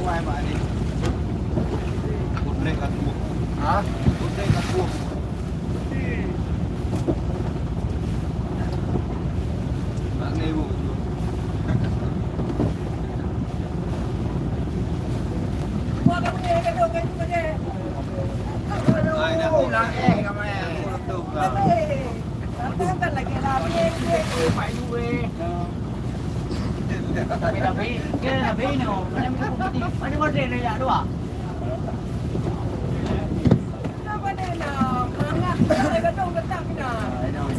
kuai mak ni. Putri aku. Ha? Putri aku. Mak ni bu. Ai dah aku nak kamai. Tu lah. Kan lagi rapi, Phải đuôi. Tapi cái là bế nào, em cũng không tin. Anh có rèn này dạ đúng không? kenapa dia nak mangap? Ada gedung ketak ni nak.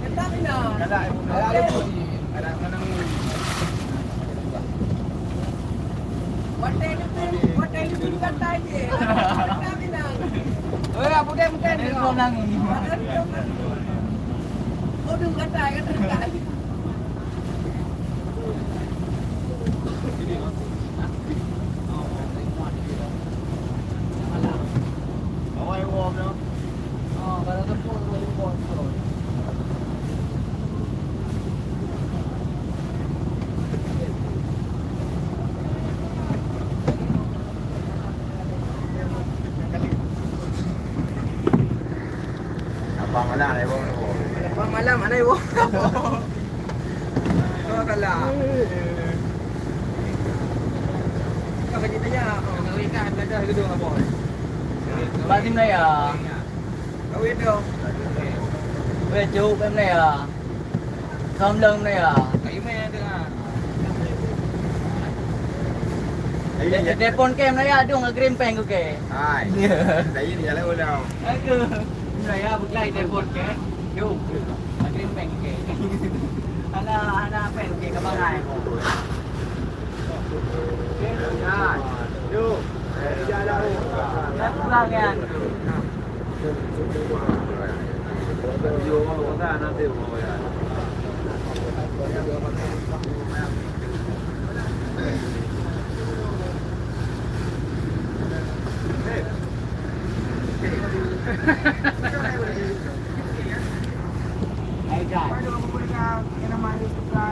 Ketak ni nak. Ada bunyi. Ada kena bunyi. Hotel ni pun ketak je. Ketak ni nak. Apa dia bukan Ini dia? kau nangis. Oh, dia ketak ketak. Awak yang warm tu. Oh, kalau tu pun boleh buat tu. Abang mana ni bang? Bang malam mana ibu? Kau kalah. Kau bagi tanya. Kau ikan ada gedung apa? Bạn team này à? Kau biết đâu? Về chú em này à? Thơm lưng này à? Kau main tengah. Telepon kem này à? Đúng là green pen của kẻ. Hai. Dari ni jalan ulang. Aku này à? Bực lại telepon kẻ. Đúng. Là green pen của kẻ. Ana pen của kẻ các bạn này. Hai. Jom. Jalan. Rất là nghe. Video kau kan nanti mau ya. Ay, God. Paano mo muna ka naman ito